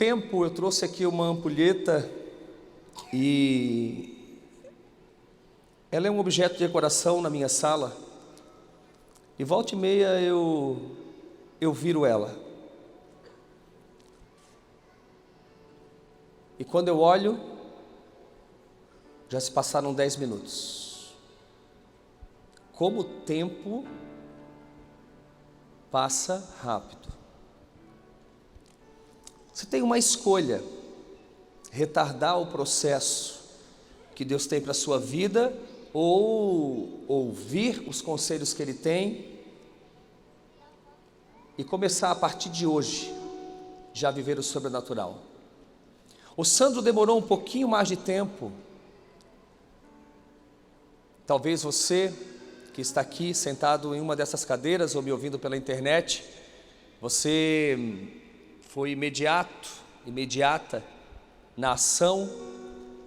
tempo eu trouxe aqui uma ampulheta e ela é um objeto de decoração na minha sala. E volta e meia eu viro ela. E quando eu olho, já se passaram 10 minutos. Como o tempo passa rápido. Você tem uma escolha: retardar o processo que Deus tem para a sua vida, ou ouvir os conselhos que Ele tem e começar a partir de hoje já viver o sobrenatural. O Sandro demorou um pouquinho mais de tempo. Talvez você que está aqui sentado em uma dessas cadeiras ou me ouvindo pela internet, você foi imediata na ação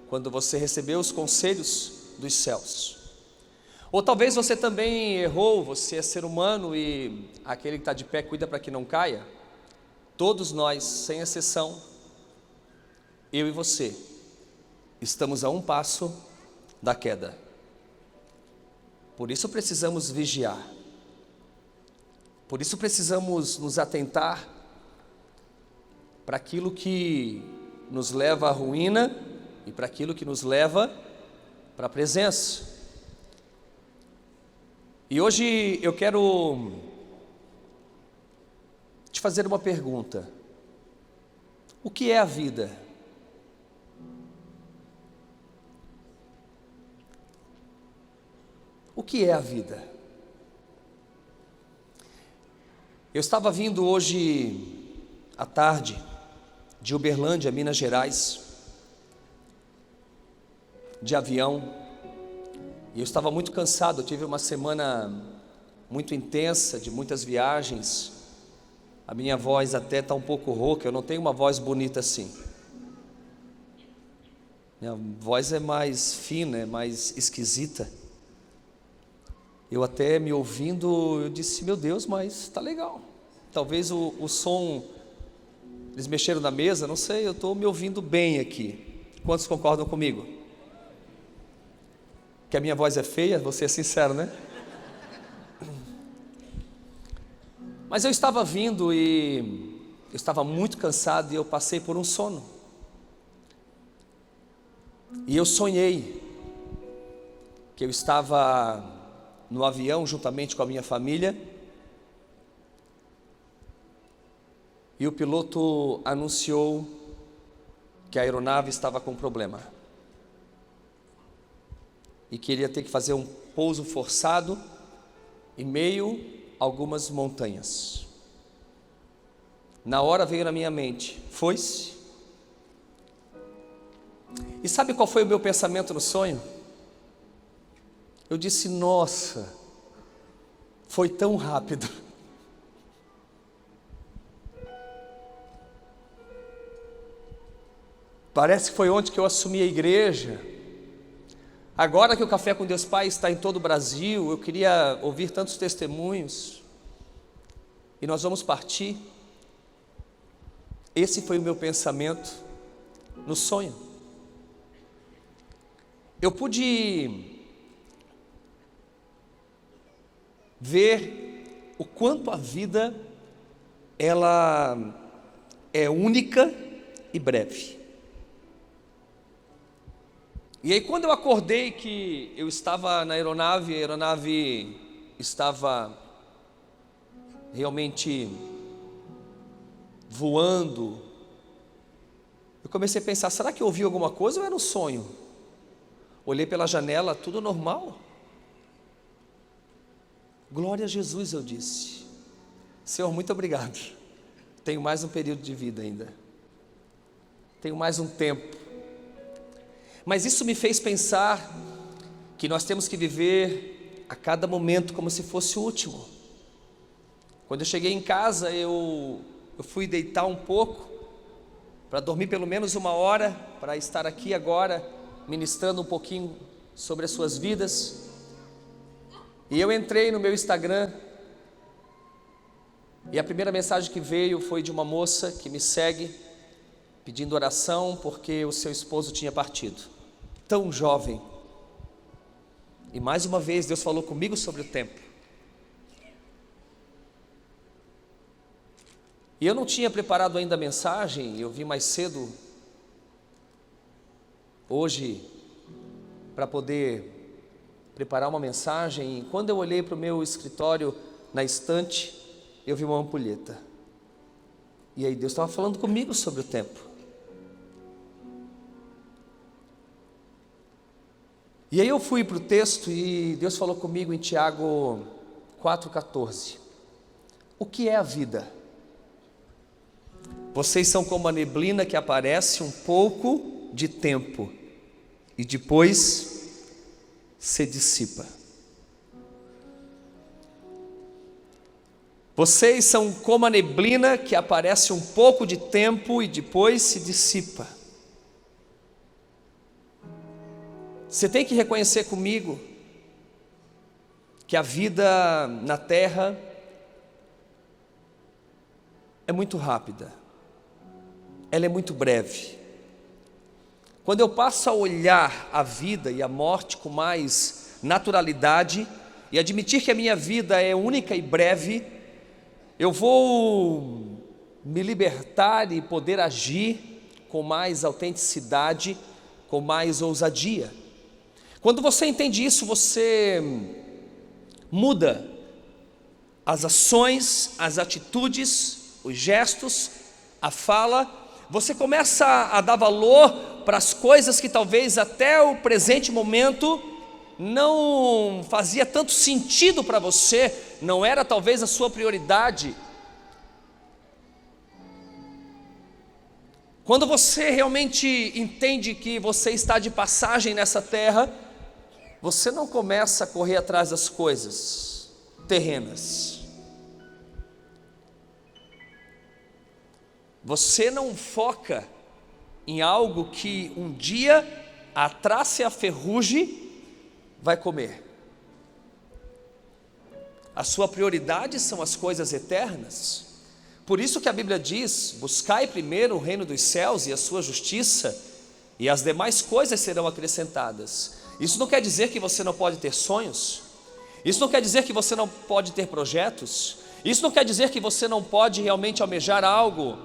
quando você recebeu os conselhos dos céus. Ou talvez você também errou, você é ser humano e aquele que está de pé cuida para que não caia. Todos nós, sem exceção, eu e você, estamos a um passo da queda. Por isso precisamos vigiar. Por isso precisamos nos atentar para aquilo que nos leva à ruína e para aquilo que nos leva para a presença. E hoje eu quero te fazer uma pergunta: o que é a vida? O que é a vida? Eu estava vindo hoje à tarde de Uberlândia, Minas Gerais, de avião, e eu estava muito cansado. Eu tive uma semana muito intensa, de muitas viagens. A minha voz até está um pouco rouca, eu não tenho uma voz bonita assim. Minha voz é mais fina, é mais esquisita. Eu até me ouvindo, eu disse, meu Deus, mas está legal. Talvez o som, eles mexeram na mesa, não sei, eu estou me ouvindo bem aqui. Quantos concordam comigo? Que a minha voz é feia? Vou ser sincero, né? Mas eu estava vindo e eu estava muito cansado e eu passei por um sono. E eu sonhei que eu estava no avião juntamente com a minha família e o piloto anunciou que a aeronave estava com problema e que ele ia ter que fazer um pouso forçado em meio a algumas montanhas. Na hora veio na minha mente, foi-se. E sabe qual foi o meu pensamento no sonho? Eu disse, nossa, foi tão rápido. Parece que foi ontem que eu assumi a igreja. Agora que o Café com Deus Pai está em todo o Brasil, eu queria ouvir tantos testemunhos. E nós vamos partir. Esse foi o meu pensamento no sonho. Eu pude ver o quanto a vida ela é única e breve. E aí quando eu acordei que eu estava na aeronave, a aeronave estava realmente voando, eu comecei a pensar, será que eu ouvi alguma coisa ou era um sonho? Olhei pela janela, tudo normal. Glória a Jesus, eu disse, Senhor, muito obrigado, tenho mais um período de vida ainda, tenho mais um tempo, mas isso me fez pensar que nós temos que viver a cada momento como se fosse o último. Quando eu cheguei em casa, eu fui deitar um pouco, para dormir pelo menos 1 hora, para estar aqui agora, ministrando um pouquinho sobre as suas vidas. E eu entrei no meu Instagram e a primeira mensagem que veio foi de uma moça que me segue pedindo oração porque o seu esposo tinha partido, tão jovem. E mais uma vez Deus falou comigo sobre o tempo. E eu não tinha preparado ainda a mensagem, eu vim mais cedo hoje para poder preparar uma mensagem. E quando eu olhei para o meu escritório na estante, eu vi uma ampulheta. E aí Deus estava falando comigo sobre o tempo. E aí eu fui para o texto e Deus falou comigo em Tiago 4,14. O que é a vida? Vocês são como a neblina que aparece um pouco de tempo e depois se dissipa. Vocês são como a neblina que aparece um pouco de tempo e depois se dissipa. Você tem que reconhecer comigo que a vida na terra é muito rápida, ela é muito breve. Quando eu passo a olhar a vida e a morte com mais naturalidade e admitir que a minha vida é única e breve, eu vou me libertar e poder agir com mais autenticidade, com mais ousadia. Quando você entende isso, você muda as ações, as atitudes, os gestos, a fala. Você começa a dar valor para as coisas que talvez até o presente momento não fazia tanto sentido para você, não era talvez a sua prioridade. Quando você realmente entende que você está de passagem nessa terra, você não começa a correr atrás das coisas terrenas. Você não foca em algo que um dia a traça e a ferrugem vai comer. A sua prioridade são as coisas eternas. Por isso que a Bíblia diz: buscai primeiro o reino dos céus e a sua justiça, e as demais coisas serão acrescentadas. Isso não quer dizer que você não pode ter sonhos. Isso não quer dizer que você não pode ter projetos. Isso não quer dizer que você não pode realmente almejar algo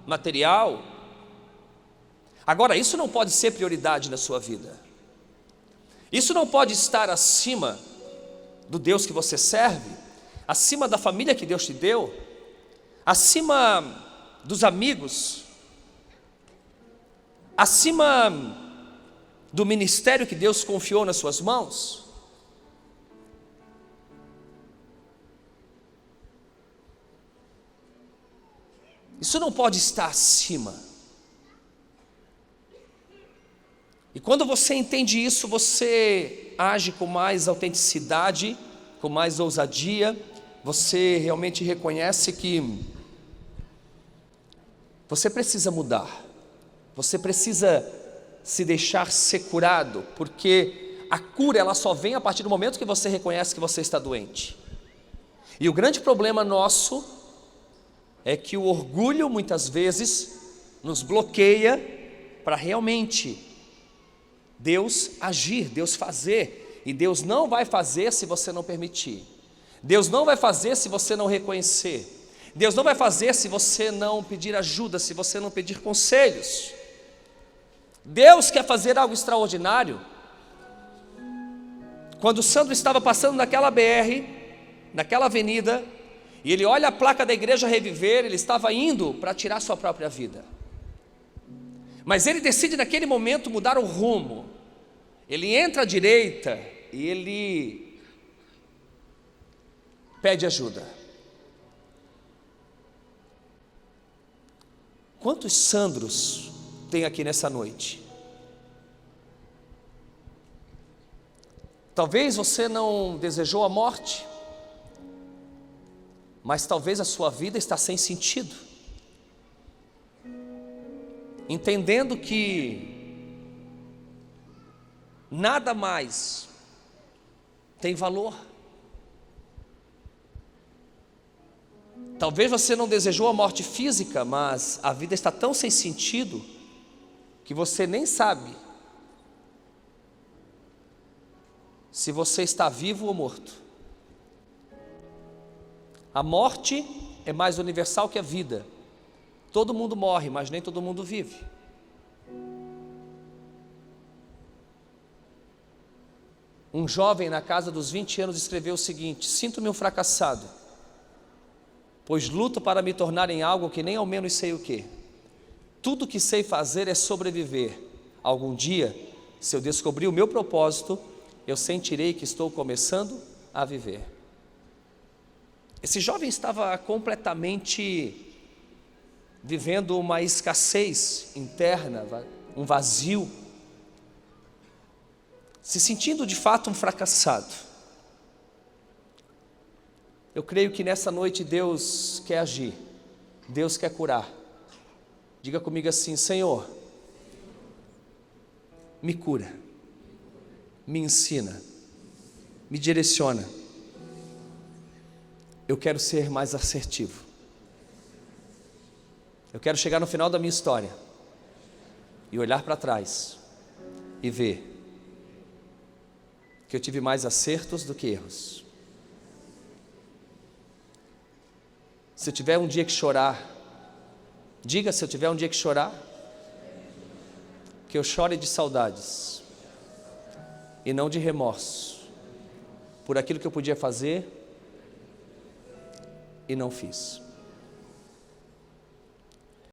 material. Agora, isso não pode ser prioridade na sua vida. Isso não pode estar acima do Deus que você serve, acima da família que Deus te deu, acima dos amigos, acima do ministério que Deus confiou nas suas mãos. Isso não pode estar acima. E quando você entende isso, você age com mais autenticidade, com mais ousadia. Você realmente reconhece que você precisa mudar. Você precisa se deixar ser curado, porque a cura ela só vem a partir do momento que você reconhece que você está doente. E o grande problema nosso é que o orgulho muitas vezes nos bloqueia para realmente Deus agir, Deus fazer. E Deus não vai fazer se você não permitir. Deus não vai fazer se você não reconhecer. Deus não vai fazer se você não pedir ajuda, se você não pedir conselhos. Deus quer fazer algo extraordinário. Quando o Sandro estava passando naquela BR, naquela avenida, e ele olha a placa da igreja Reviver, ele estava indo para tirar sua própria vida. Mas ele decide naquele momento mudar o rumo. Ele entra à direita e ele pede ajuda. Quantos Sandros tem aqui nessa noite? Talvez você não desejou a morte, mas talvez a sua vida está sem sentido, entendendo que nada mais tem valor. Talvez você não desejou a morte física, mas a vida está tão sem sentido que você nem sabe se você está vivo ou morto. A morte é mais universal que a vida. Todo mundo morre, mas nem todo mundo vive. Um jovem na casa dos 20 anos escreveu o seguinte: sinto-me um fracassado, pois luto para me tornar em algo que nem ao menos sei o que. Tudo que sei fazer é sobreviver. Algum dia, se eu descobrir o meu propósito, eu sentirei que estou começando a viver. Esse jovem estava completamente vivendo uma escassez interna, um vazio, se sentindo de fato um fracassado. Eu creio que nessa noite Deus quer agir, Deus quer curar. Diga comigo assim: Senhor, me cura, me ensina, me direciona. Eu quero ser mais assertivo. Eu quero chegar no final da minha história e olhar para trás e ver que eu tive mais acertos do que erros. Se eu tiver um dia que chorar, diga: se eu tiver um dia que chorar, que eu chore de saudades e não de remorso por aquilo que eu podia fazer e não fiz.